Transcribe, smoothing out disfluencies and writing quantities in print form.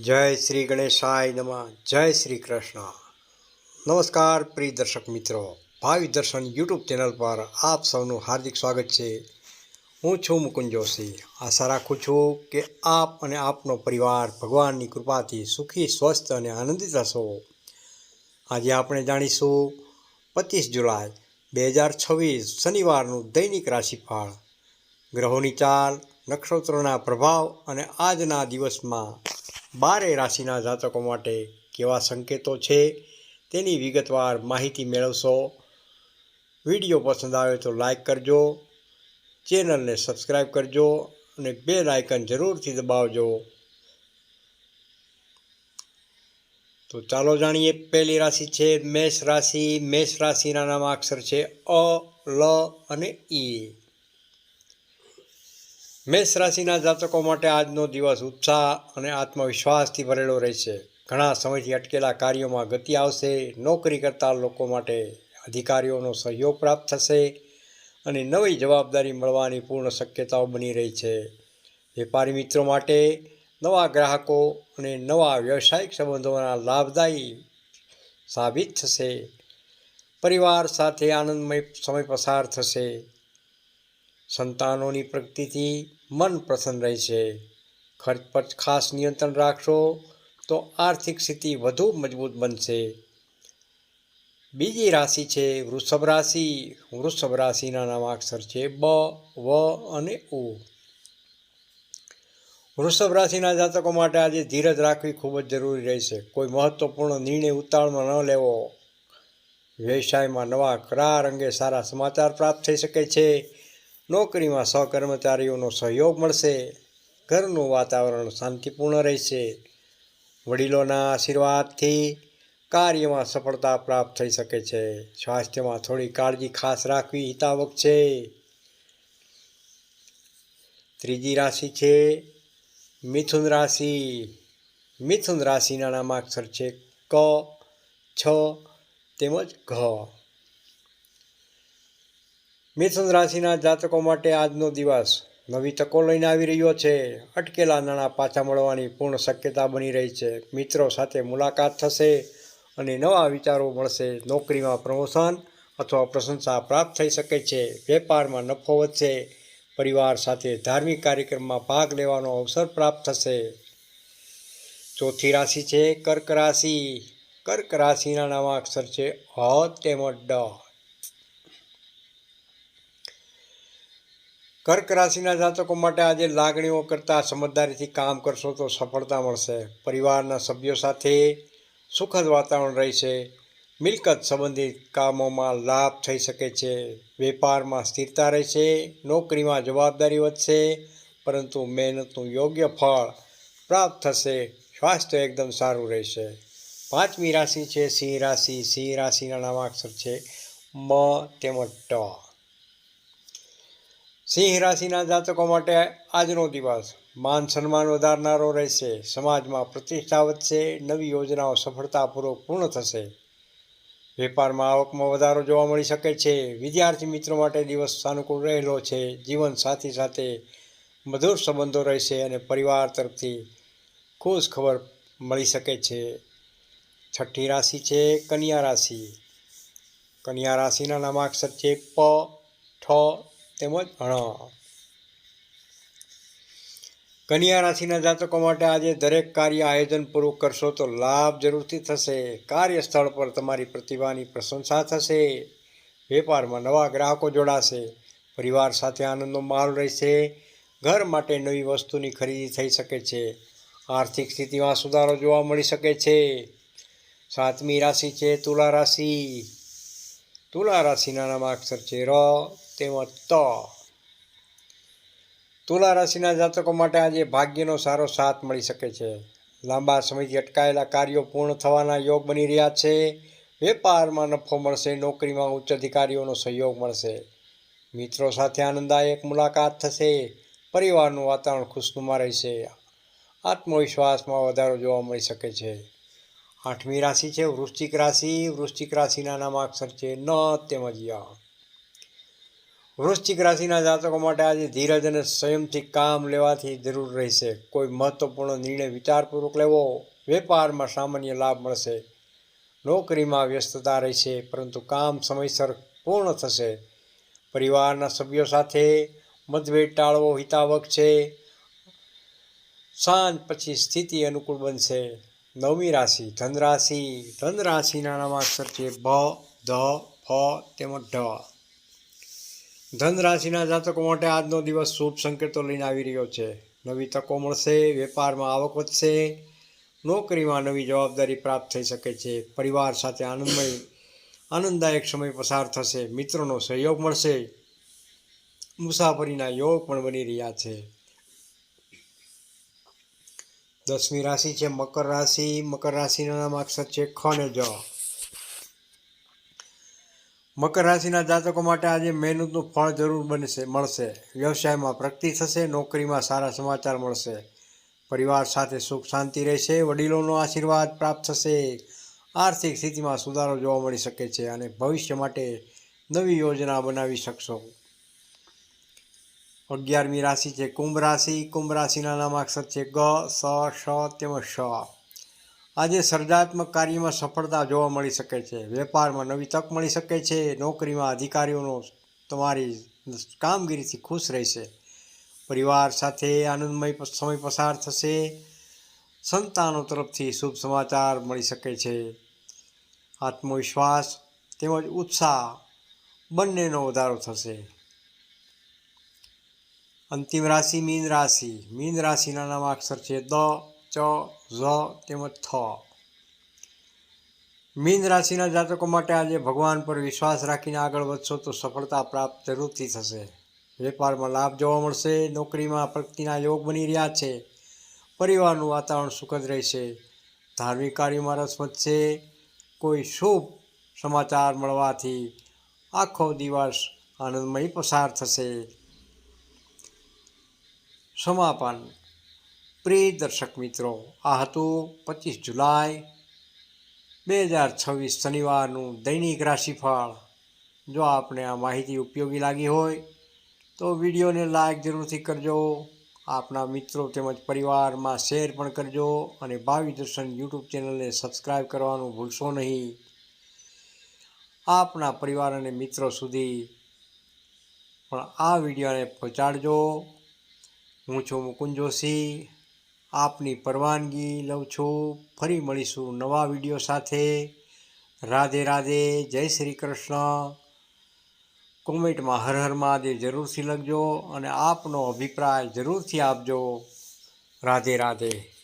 જય શ્રી ગણેશાય નમઃ. જય શ્રી કૃષ્ણ. નમસ્કાર પ્રિય દર્શક મિત્રો, ભાવિ દર્શન યુટ્યુબ ચેનલ પર આપ સૌનું હાર્દિક સ્વાગત છે. હું છું મુકુંદ જોશી. આશા રાખું છું કે આપ અને આપનો પરિવાર ભગવાનની કૃપાથી સુખી, સ્વસ્થ અને આનંદિત હશો. આજે આપણે જાણીશું 25 જુલાઈ 2026 શનિવારનું દૈનિક રાશિફળ, ગ્રહોની ચાલ, નક્ષત્રોના પ્રભાવ અને આજના દિવસમાં 12 રાશિના જાતકો માટે કેવા સંકેતો છે તેની વિગતવાર માહિતી મેળવશો. વિડીયો પસંદ આવે તો લાઈક કરજો, ચેનલને સબસ્ક્રાઈબ કરજો અને બેલ આઇકન જરૂરથી દબાવજો. તો ચાલો જાણીએ. પહેલી રાશિ છે મેષ રાશિ. મેષ રાશિના નામાક્ષર છે અ, લ અને ઈ. મેષ રાશિના જાતકો માટે આજનો દિવસ ઉત્સાહ અને આત્મવિશ્વાસથી ભરેલો રહેશે. ઘણા સમયથી અટકેલા કાર્યોમાં ગતિ આવશે. નોકરી કરતા લોકો માટે અધિકારીઓનો સહયોગ પ્રાપ્ત થશે અને નવી જવાબદારી મળવાની પૂર્ણ શક્યતાઓ બની રહી છે. વેપારી મિત્રો માટે નવા ગ્રાહકો અને નવા વ્યવસાયિક સંબંધોના લાભદાયી સાબિત થશે. પરિવાર સાથે આનંદમય સમય પસાર થશે. સંતાનોની પ્રગતિથી મન પ્રસન્ન રહેશે. ખર્ચ પર ખાસ નિયંત્રણ રાખશો તો આર્થિક સ્થિતિ વધુ મજબૂત બનશે. બીજી રાશિ છે વૃષભ રાશિ. વૃષભ રાશિના નામાક્ષર છે બ, વ અને ઉ. વૃષભ રાશિના જાતકો માટે આજે ધીરજ રાખવી ખૂબ જ જરૂરી રહેશે. કોઈ મહત્વપૂર્ણ નિર્ણય ઉતાવળમાં ન લેવો. વ્યવસાયમાં નવા કરાર અંગે સારા સમાચાર પ્રાપ્ત થઈ શકે છે. નોકરીમાં સહકર્મચારીઓનો સહયોગ મળશે. ઘરનું વાતાવરણ શાંતિપૂર્ણ રહેશે. વડીલોના આશીર્વાદથી કાર્યમાં સફળતા પ્રાપ્ત થઈ શકે છે. સ્વાસ્થ્યમાં થોડી કાળજી ખાસ રાખવી હિતાવક છે. ત્રીજી રાશિ છે મિથુન રાશિ. મિથુન રાશિના નામાક્ષર છે ક, છ તેમજ ઘ. મિથુન રાશિના જાતકો માટે આજનો દિવસ નવી તકો લઈને આવી રહ્યો છે. અટકેલા નાણાં પાછા મળવાની પૂર્ણ શક્યતા બની રહી છે. મિત્રો સાથે મુલાકાત થશે અને નવા વિચારો મળશે. નોકરીમાં પ્રમોશન અથવા પ્રશંસા પ્રાપ્ત થઈ શકે છે. વેપારમાં નફો વધશે. પરિવાર સાથે ધાર્મિક કાર્યક્રમમાં ભાગ લેવાનો અવસર પ્રાપ્ત થશે. ચોથી રાશિ છે કર્ક રાશિ. કર્ક રાશિના નામાક્ષર છે હ તેમજ ડ. કર્ક રાશિના જાતકો માટે આજે લાગણીઓ કરતાં સમજદારીથી કામ કરશો તો સફળતા મળશે. પરિવારના સભ્યો સાથે સુખદ વાતાવરણ રહેશે. મિલકત સંબંધિત કામોમાં લાભ થઈ શકે છે. વેપારમાં સ્થિરતા રહેશે. નોકરીમાં જવાબદારી વધશે પરંતુ મહેનતનું યોગ્ય ફળ પ્રાપ્ત થશે. સ્વાસ્થ્ય એકદમ સારું રહેશે. પાંચમી રાશિ છે સિંહ રાશિ. સિંહ રાશિના નામાક્ષર છે મ તેમજ ટ. સિંહ રાશિના જાતકો માટે આજનો દિવસ માન સન્માન વધારનારો રહેશે. સમાજમાં પ્રતિષ્ઠા વધશે. નવી યોજનાઓ સફળતાપૂર્વક પૂર્ણ થશે. વેપારમાં આવકમાં વધારો જોવા મળી શકે છે. વિદ્યાર્થી મિત્રો માટે દિવસ સાનુકૂળ રહેલો છે. જીવન સાથી સાથે મધુર સંબંધો રહેશે અને પરિવાર તરફથી ખુશ ખબર મળી શકે છે. છઠ્ઠી રાશિ છે કન્યા રાશિ. કન્યા રાશિના નામાક્ષર છે પ, ઠ તેમજ ણ. કન્યા રાશિના જાતકો માટે આજે દરેક કાર્ય આયોજનપૂર્વક કરશો તો લાભ જરૂરથી થશે. કાર્યસ્થળ પર તમારી પ્રતિભાની પ્રશંસા થશે. વેપારમાં નવા ગ્રાહકો જોડાશે. પરિવાર સાથે આનંદનો માહોલ રહેશે. ઘર માટે નવી વસ્તુની ખરીદી થઈ શકે છે. આર્થિક સ્થિતિમાં સુધારો જોવા મળી શકે છે. સાતમી રાશિ છે તુલા રાશિ. તુલા રાશિના નામાક્ષર છે ર તેમજ ત. તુલા રાશિના જાતકો માટે આજે ભાગ્યનો સારો સાથ મળી શકે છે. લાંબા સમયથી અટકાયેલા કાર્યો પૂર્ણ થવાના યોગ બની રહ્યા છે. વેપારમાં નફો મળશે. નોકરીમાં ઉચ્ચ અધિકારીઓનો સહયોગ મળશે. મિત્રો સાથે આનંદદાયક મુલાકાત થશે. પરિવારનું વાતાવરણ ખુશનુમા રહેશે. આત્મવિશ્વાસમાં વધારો જોવા મળી શકે છે. આઠમી રાશિ છે વૃશ્ચિક રાશિ. વૃશ્ચિક રાશિના નામાક્ષર છે ન તેમજ ય. વૃશ્ચિક રાશિના જાતકો માટે આજે ધીરજ અને સંયમથી કામ લેવાથી જરૂર રહેશે. કોઈ મહત્વપૂર્ણ નિર્ણય વિચારપૂર્વક લેવો. વેપારમાં સામાન્ય લાભ મળશે. નોકરીમાં વ્યસ્તતા રહેશે, પરંતુ કામ સમયસર પૂર્ણ થશે. પરિવારના સભ્યો સાથે મતભેદ ટાળવો હિતાવહ છે. સાંજ પછી સ્થિતિ અનુકૂળ બનશે. નવમી રાશિ ધનરાશિ. ધનરાશિના નામાક્ષર છે ભ, ધ, ફ તેમજ ઢ. ધનરાશિના જાતકો માટે આજનો દિવસ શુભ સંકેતો લઈને આવી રહ્યો છે. નવી તકો મળશે. વેપારમાં આવક વધશે. નોકરીમાં નવી જવાબદારી પ્રાપ્ત થઈ શકે છે. પરિવાર સાથે આનંદદાયક સમય પસાર થશે. મિત્રોનો સહયોગ મળશે. મુસાફરીના યોગ પણ બની રહ્યા છે. દસમી રાશિ છે મકર રાશિ. મકર રાશિના નામાક્ષર છે ખ અને જ. મકર રાશિના જાતકો માટે આજે મહેનતનું ફળ જરૂર મળશે. વ્યવસાયમાં પ્રગતિ થશે. નોકરીમાં સારા સમાચાર મળશે. પરિવાર સાથે સુખ શાંતિ રહેશે. વડીલોનો આશીર્વાદ પ્રાપ્ત થશે. આર્થિક સ્થિતિમાં સુધારો જોવા મળી શકે છે અને ભવિષ્ય માટે નવી યોજના બનાવી શકશો. 11મી રાશિ છે કુંભ રાશિ. કુંભ રાશિના નામાક્ષર છે ગ, સ, શ તેમજ શ. આજે સર્જનાત્મક કાર્યમાં સફળતા જોવા મળી શકે છે. વેપારમાં નવી તક મળી શકે છે. નોકરીમાં અધિકારીઓનો તમારી કામગીરીથી ખુશ રહેશે. પરિવાર સાથે આનંદમય સમય પસાર થશે. સંતાનો તરફથી શુભ સમાચાર મળી શકે છે. આત્મવિશ્વાસ તેમજ ઉત્સાહ બંનેનો વધારો થશે. અંતિમ રાશિ મીન રાશિ. મીન રાશિના નામાક્ષર છે દ, ચ, ઝ તેમજ થ. મીન રાશિના જાતકો માટે આજે ભગવાન પર વિશ્વાસ રાખીને આગળ વધશો તો સફળતા પ્રાપ્ત જરૂરથી થશે. વેપારમાં લાભ જોવા મળશે. નોકરીમાં પ્રગતિના યોગ બની રહ્યા છે. પરિવારનું વાતાવરણ સુખદ રહેશે. ધાર્મિક કાર્યોમાં રસ વધશે. કોઈ શુભ સમાચાર મળવાથી આખો દિવસ આનંદમય પસાર થશે. સમાપન. પ્રિય દર્શક મિત્રો, આ હતું 25 જુલાઈ 2026 શનિવારનું દૈનિક રાશિફળ. જો આપને આ માહિતી ઉપયોગી લાગી હોય તો વિડીયોને લાઈક જરૂરથી કરજો. આપના મિત્રો તેમજ પરિવારમાં શેર પણ કરજો અને ભાવિ દર્શન યુટ્યુબ ચેનલને સબસ્ક્રાઈબ કરવાનું ભૂલશો નહીં. આપના પરિવાર અને મિત્રો સુધી પણ આ વિડીયોને પહોંચાડજો. હું છું મુકુંદ જોશી. આપની પરવાનગી લઉં છું. ફરી મળીશું નવા વિડીયો સાથે. રાધે રાધે. જય શ્રી કૃષ્ણ. કોમેન્ટમાં હર હર મહાદેવ જરૂરથી લખજો અને આપનો અભિપ્રાય જરૂરથી આપજો. રાધે રાધે.